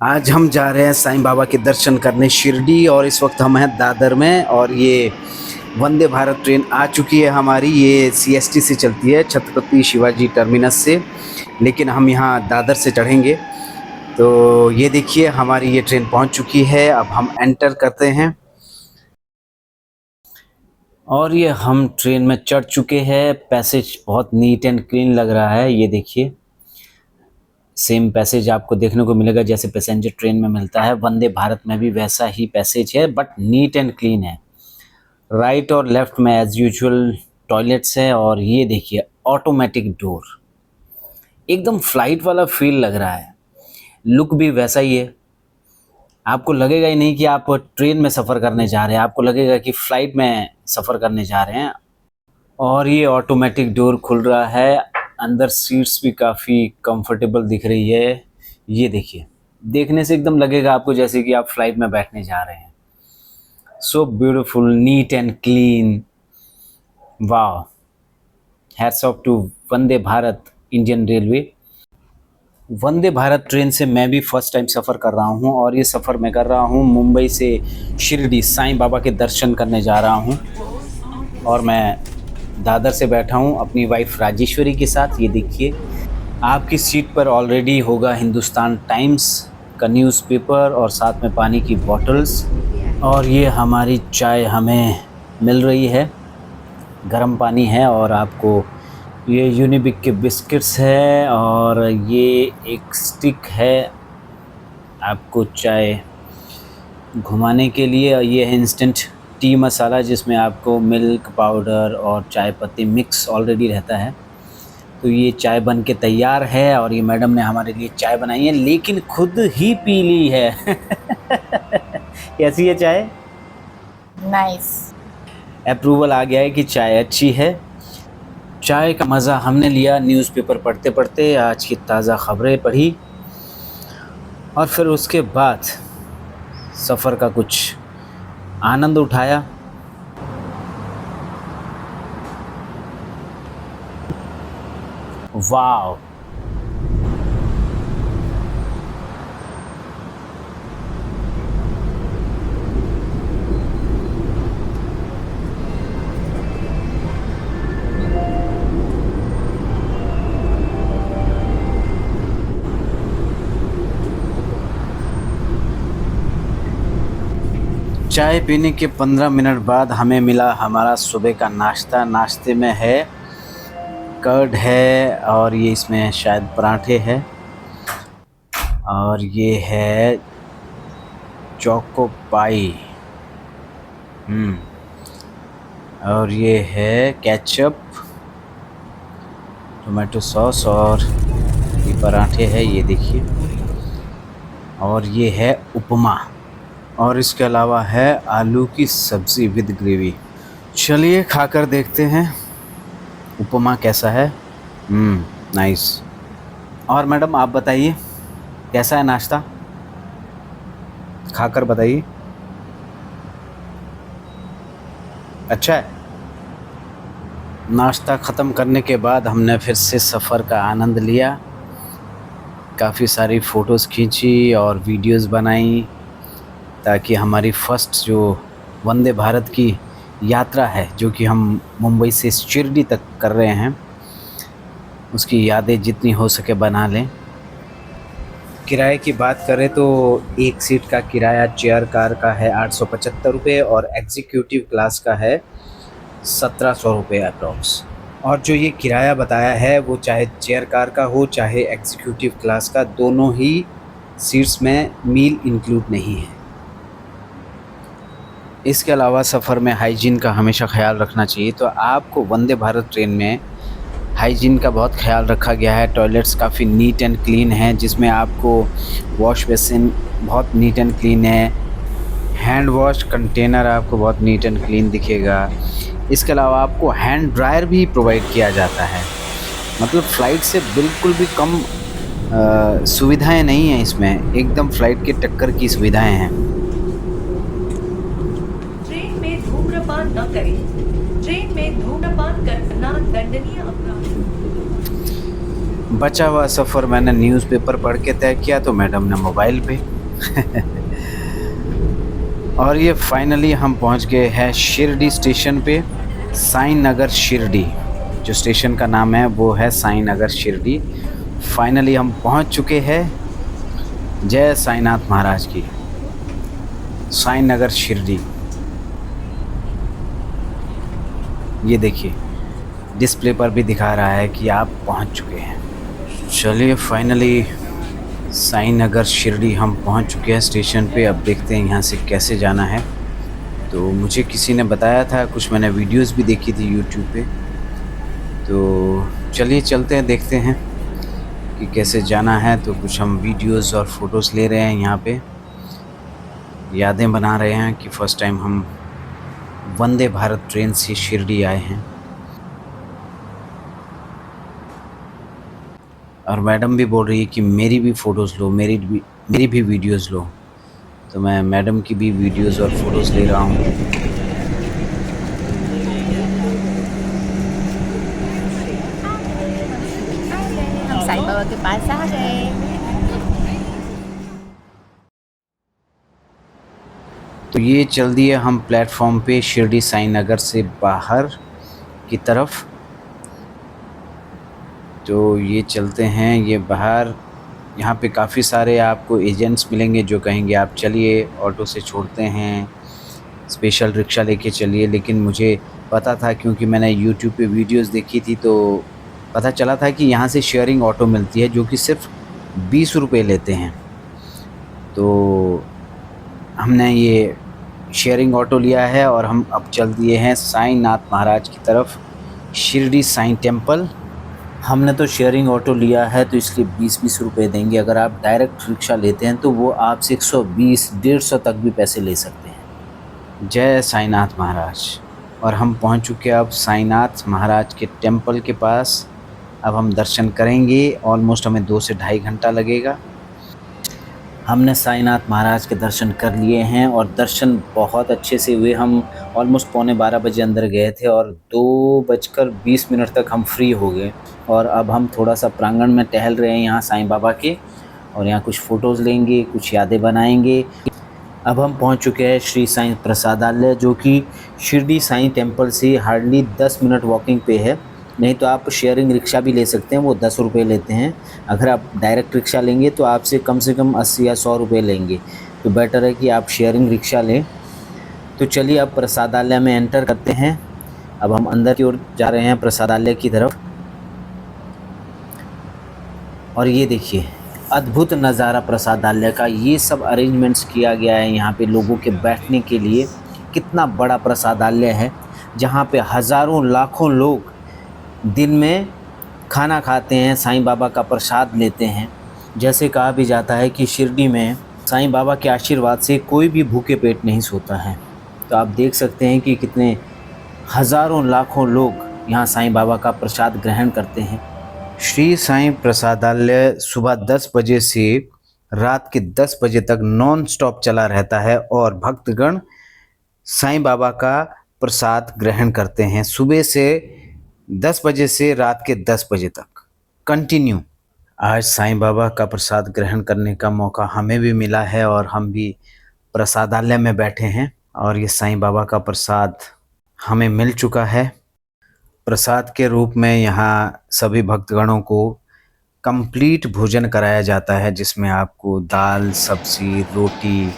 आज हम जा रहे हैं साईं बाबा के दर्शन करने शिरडी और इस वक्त हम हैं दादर में और ये वंदे भारत ट्रेन आ चुकी है हमारी। ये सीएसटी से चलती है, छत्रपति शिवाजी टर्मिनस से, लेकिन हम यहाँ दादर से चढ़ेंगे। तो ये देखिए हमारी ये ट्रेन पहुँच चुकी है। अब हम एंटर करते हैं और ये हम ट्रेन में चढ़ चुके हैं। पैसेज बहुत नीट एंड क्लीन लग रहा है। ये देखिए सेम पैसेज आपको देखने को मिलेगा जैसे पैसेंजर ट्रेन में मिलता है। वंदे भारत में भी वैसा ही पैसेज है बट नीट एंड क्लीन है। राइट और लेफ्ट में एज यूजुअल टॉयलेट्स है और ये देखिए ऑटोमेटिक डोर, एकदम फ्लाइट वाला फील लग रहा है। लुक भी वैसा ही है। आपको लगेगा ही नहीं कि आप ट्रेन में सफ़र करने जा रहे हैं, आपको लगेगा कि फ़्लाइट में सफ़र करने जा रहे हैं। और ये ऑटोमेटिक डोर खुल रहा है। अंदर सीट्स भी काफ़ी कंफर्टेबल दिख रही है। ये देखिए, देखने से एकदम लगेगा आपको जैसे कि आप फ्लाइट में बैठने जा रहे हैं। So beautiful, neat and clean, वाह। Hats off to Vande Bharat Indian railway. Vande Bharat train से मैं भी फर्स्ट टाइम सफ़र कर रहा हूँ और ये सफ़र मैं कर रहा हूँ मुंबई से शिरडी साईं बाबा के दर्शन करने जा रहा हूँ। और मैं दादर से बैठा हूँ अपनी वाइफ राजेश्वरी के साथ। ये देखिए आपकी सीट पर ऑलरेडी होगा हिंदुस्तान टाइम्स का न्यूज़पेपर और साथ में पानी की बॉटल्स। और ये हमारी चाय हमें मिल रही है, गर्म पानी है और आपको ये यूनिबिक के बिस्किट्स है और ये एक स्टिक है आपको चाय घुमाने के लिए। ये है इंस्टेंट टी मसाला जिसमें आपको मिल्क पाउडर और चाय पत्ती मिक्स ऑलरेडी रहता है। तो ये चाय बन के तैयार है और ये मैडम ने हमारे लिए चाय बनाई है लेकिन खुद ही पी ली है। कैसी है चाय? नाइस। अप्रूवल आ गया है कि चाय अच्छी है। चाय का मज़ा हमने लिया न्यूज़पेपर पढ़ते पढ़ते, आज की ताज़ा ख़बरें पढ़ी और फिर उसके बाद सफ़र का कुछ आनंद उठाया। वाव, चाय पीने के 15 मिनट बाद हमें मिला हमारा सुबह का नाश्ता। नाश्ते में है कर्ड है और ये इसमें शायद पराठे है और ये है चोको पाई, और ये है केचप, टोमेटो सॉस और ये पराठे है। ये देखिए, और ये है उपमा और इसके अलावा है आलू की सब्ज़ी विद ग्रेवी। चलिए खाकर देखते हैं उपमा कैसा है। नाइस। और मैडम आप बताइए कैसा है नाश्ता, खाकर बताइए। अच्छा है। नाश्ता ख़त्म करने के बाद हमने फिर से सफ़र का आनंद लिया, काफ़ी सारी फ़ोटोज़ खींची और वीडियोस बनाई ताकि हमारी फ़र्स्ट जो वंदे भारत की यात्रा है जो कि हम मुंबई से शिरडी तक कर रहे हैं उसकी यादें जितनी हो सके बना लें। किराए की बात करें तो एक सीट का किराया चेयर कार का है 875 रुपये और एग्जीक्यूटिव क्लास का है 1700 रुपये अप्रॉक्स। और जो ये किराया बताया है वो चाहे चेयर कार का हो चाहे एग्जीक्यूटिव क्लास का, दोनों ही सीट्स में मील इंक्लूड नहीं है। इसके अलावा सफ़र में हाइजीन का हमेशा ख्याल रखना चाहिए। तो आपको वंदे भारत ट्रेन में हाइजीन का बहुत ख्याल रखा गया है। टॉयलेट्स काफ़ी नीट एंड क्लीन हैं जिसमें आपको वॉश बेसिन बहुत नीट एंड क्लीन है। हैंड वॉश कंटेनर आपको बहुत नीट एंड क्लीन दिखेगा। इसके अलावा आपको हैंड ड्रायर भी प्रोवाइड किया जाता है। मतलब फ़्लाइट से बिल्कुल भी कम सुविधाएं नहीं हैं इसमें, एकदम फ़्लाइट के टक्कर की सुविधाएं हैं। ट्रेन में धूम्रपान न करें। ट्रेन में धूम्रपान करना दंडनीय अपराध। बचा हुआ सफ़र मैंने न्यूज़पेपर पढ़ के तय किया तो मैडम ने मोबाइल पे। और ये फाइनली हम पहुंच गए हैं शिरडी स्टेशन पे। साईं नगर शिरडी जो स्टेशन का नाम है वो है साईं नगर शिरडी। फाइनली हम पहुंच चुके हैं। जय साईनाथ महाराज की। साईं नगर शिरडी, ये देखिए डिस्प्ले पर भी दिखा रहा है कि आप पहुंच चुके हैं। चलिए फाइनली साईं नगर शिरडी हम पहुंच चुके हैं स्टेशन पे। अब देखते हैं यहाँ से कैसे जाना है। तो मुझे किसी ने बताया था, कुछ मैंने वीडियोस भी देखी थी यूट्यूब पे। तो चलिए चलते हैं, देखते हैं कि कैसे जाना है। तो कुछ हम वीडियोस और फ़ोटोज़ ले रहे हैं यहाँ पे, यादें बना रहे हैं कि फ़र्स्ट टाइम हम वंदे भारत ट्रेन से शिरडी आए हैं। और मैडम भी बोल रही है कि मेरी भी फ़ोटोज़ लो, मेरी भी वीडियोज़ लो। तो मैं मैडम की भी वीडियोज़ और फ़ोटोज़ ले रहा हूँ। हम साईं बाबा के पास आ गए। तो ये चल दिए हम प्लेटफॉर्म पे शिरडी साईं नगर से बाहर की तरफ। तो ये चलते हैं ये बाहर। यहाँ पे काफ़ी सारे आपको एजेंट्स मिलेंगे जो कहेंगे आप चलिए ऑटो से छोड़ते हैं, स्पेशल रिक्शा लेके चलिए। लेकिन मुझे पता था, क्योंकि मैंने यूट्यूब पे वीडियोस देखी थी, तो पता चला था कि यहाँ से शेयरिंग ऑटो मिलती है जो कि सिर्फ 20 रुपये लेते हैं। तो हमने ये शेयरिंग ऑटो लिया है और हम अब चल दिए हैं साईं नाथ महाराज की तरफ, शिरडी साईं टेम्पल। हमने तो शेयरिंग ऑटो लिया है तो इसलिए 20-20 रुपये देंगे। अगर आप डायरेक्ट रिक्शा लेते हैं तो वो आपसे 120-150 तक भी पैसे ले सकते हैं। जय साईनाथ महाराज। और हम पहुंच चुके हैं अब साईनाथ महाराज के टेम्पल के पास। अब हम दर्शन करेंगे। ऑलमोस्ट हमें 2 से ढाई घंटा लगेगा। हमने साईनाथ महाराज के दर्शन कर लिए हैं और दर्शन बहुत अच्छे से हुए। हम ऑलमोस्ट 11:15 बजे अंदर गए थे और 2:20 तक हम फ्री हो गए। और अब हम थोड़ा सा प्रांगण में टहल रहे हैं यहाँ साईं बाबा के, और यहाँ कुछ फ़ोटोज़ लेंगे, कुछ यादें बनाएंगे। अब हम पहुँच चुके हैं श्री साईं प्रसादालय, जो कि शिरडी साईं टेम्पल से हार्डली 10 मिनट वॉकिंग पे है। नहीं तो आप शेयरिंग रिक्शा भी ले सकते हैं, वो 10 रुपये लेते हैं। अगर आप डायरेक्ट रिक्शा लेंगे तो आपसे कम से कम 80 या 100 रुपये लेंगे। तो बेटर है कि आप शेयरिंग रिक्शा लें। तो चलिए अब प्रसादालय में एंटर करते हैं। अब हम अंदर की ओर जा रहे हैं प्रसादालय की तरफ। और ये देखिए अद्भुत नज़ारा प्रसादालय का। ये सब अरेंजमेंट्स किया गया है यहाँ पे लोगों के बैठने के लिए। कितना बड़ा प्रसादालय है जहाँ पे हज़ारों लाखों लोग दिन में खाना खाते हैं, साईं बाबा का प्रसाद लेते हैं। जैसे कहा भी जाता है कि शिरडी में साईं बाबा के आशीर्वाद से कोई भी भूखे पेट नहीं सोता है। तो आप देख सकते हैं कि कितने हज़ारों लाखों लोग यहाँ साईं बाबा का प्रसाद ग्रहण करते हैं। श्री साईं प्रसादालय सुबह 10 बजे से रात के 10 बजे तक नॉन स्टॉप चला रहता है और भक्तगण साईं बाबा का प्रसाद ग्रहण करते हैं सुबह से 10 बजे से रात के 10 बजे तक कंटिन्यू। आज साईं बाबा का प्रसाद ग्रहण करने का मौका हमें भी मिला है और हम भी प्रसादालय में बैठे हैं और ये साईं बाबा का प्रसाद हमें मिल चुका है। प्रसाद के रूप में यहाँ सभी भक्तगणों को कंप्लीट भोजन कराया जाता है, जिसमें आपको दाल, सब्ज़ी, रोटी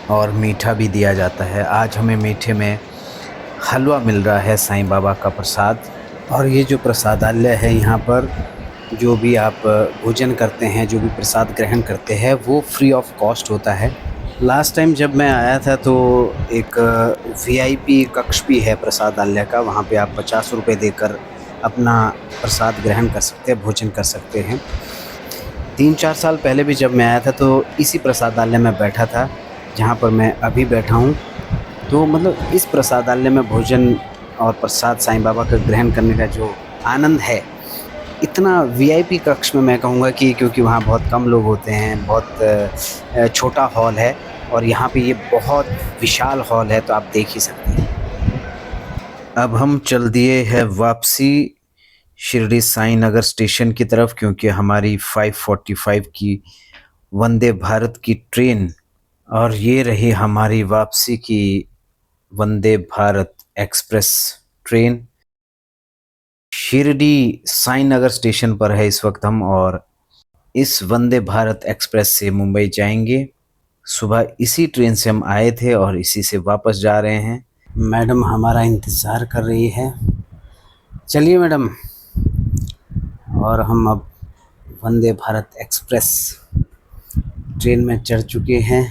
और मीठा भी दिया जाता है। आज हमें मीठे में हलवा मिल रहा है साईं बाबा का प्रसाद। और ये जो प्रसादालय है, यहाँ पर जो भी आप भोजन करते हैं, जो भी प्रसाद ग्रहण करते हैं, वो फ्री ऑफ कॉस्ट होता है। लास्ट टाइम जब मैं आया था तो एक वीआईपी कक्ष भी है प्रसादालय का, वहाँ पे आप 50 रुपये देकर अपना प्रसाद ग्रहण कर सकते हैं, भोजन कर सकते हैं। 3-4 साल पहले भी जब मैं आया था तो इसी प्रसादालय में बैठा था जहाँ पर मैं अभी बैठा हूँ। तो मतलब इस प्रसादालय में भोजन और प्रसाद साईं बाबा का ग्रहण करने का जो आनंद है, इतना वीआईपी कक्ष में मैं कहूँगा कि क्योंकि वहाँ बहुत कम लोग होते हैं, बहुत छोटा हॉल है और यहाँ पे ये बहुत विशाल हॉल है, तो आप देख ही सकते हैं। अब हम चल दिए हैं वापसी शिरडी साई नगर स्टेशन की तरफ, क्योंकि हमारी 5:45 की वंदे भारत की ट्रेन और ये रही हमारी वापसी की Vande Bharat express train. Shirdi Sai Nagar station पर है इस वक्त हम, और इस वंदे भारत एक्सप्रेस से मुंबई जाएंगे। सुबह इसी ट्रेन से हम आए थे और इसी से वापस जा रहे हैं। मैडम हमारा इंतज़ार कर रही है। चलिए मैडम। और हम अब वंदे भारत एक्सप्रेस ट्रेन में चढ़ चुके हैं।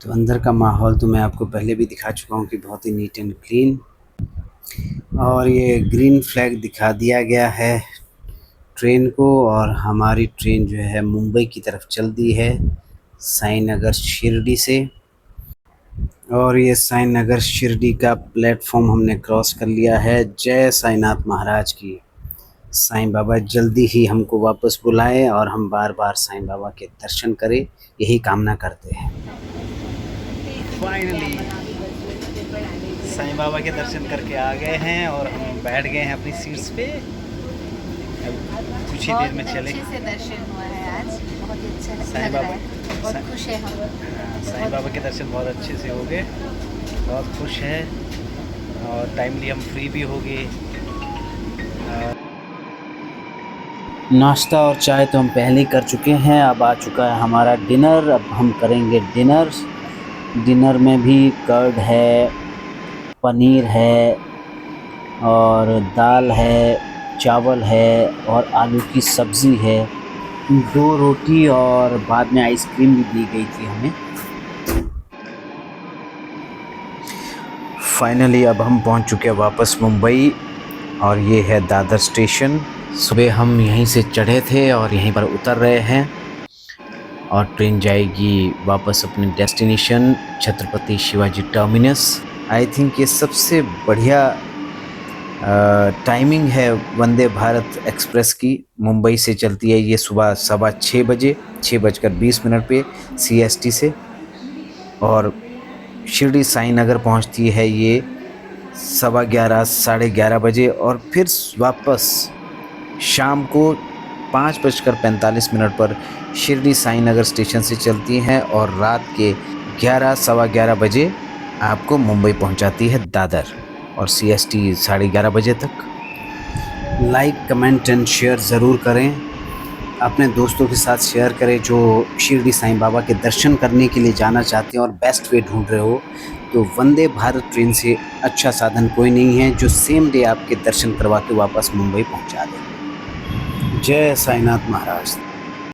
तो अंदर का माहौल तो मैं आपको पहले भी दिखा चुका हूँ कि बहुत ही नीट एंड क्लीन, और ये ग्रीन फ्लैग दिखा दिया गया है ट्रेन को, और हमारी ट्रेन जो है मुंबई की तरफ चल दी है साई नगर शिरडी से। और ये साई नगर शिरडी का प्लेटफॉर्म हमने क्रॉस कर लिया है। जय साईनाथ महाराज की। साईं बाबा जल्दी ही हमको वापस बुलाएं और हम बार बार साईं बाबा के दर्शन करें, यही कामना करते हैं। फाइनली साईं बाबा के दर्शन करके आ गए हैं और हम बैठ गए हैं अपनी सीट्स पे। कुछ ही देर में चले। अच्छे से दर्शन हुआ है आज, बहुत ही अच्छा साईं लग रहा बाबा है, बहुत खुश है हम। साईं बाबा के दर्शन बहुत अच्छे से हो गए, बहुत खुश है, और टाइमली हम फ्री भी हो गए। नाश्ता और चाय तो हम पहले ही कर चुके हैं। अब आ चुका है हमारा डिनर। अब हम करेंगे डिनर। डिनर में भी कर्ड है, पनीर है, और दाल है, चावल है, और आलू की सब्ज़ी है, 2 रोटी, और बाद में आइसक्रीम भी दी गई थी हमें। फाइनली अब हम पहुंच चुके हैं वापस मुंबई, और ये है दादर स्टेशन। सुबह हम यहीं से चढ़े थे और यहीं पर उतर रहे हैं, और ट्रेन जाएगी वापस अपने destination Chhatrapati Shivaji terminus. I think ये सबसे बढ़िया टाइमिंग है वंदे भारत एक्सप्रेस की। मुंबई से चलती है ये सुबह 6:15 बजे, 6:20 पे CST से, और शिरडी साई नगर पहुंचती है ये 11:15 साढ़े 11 बजे, और फिर वापस शाम को 5:45 पर शिरडी साई नगर स्टेशन से चलती हैं, और रात के 11 सवा 11 बजे आपको मुंबई पहुंचाती है दादर, और CST 11:30 बजे तक। लाइक, कमेंट एंड शेयर ज़रूर करें, अपने दोस्तों के साथ शेयर करें जो शिरडी साईं बाबा के दर्शन करने के लिए जाना चाहते हैं और बेस्ट वे ढूंढ रहे हो। तो वंदे भारत ट्रेन से अच्छा साधन कोई नहीं है जो सेम डे आपके दर्शन करवा के वापस मुंबई पहुंचा दे। जय साईनाथ महाराज।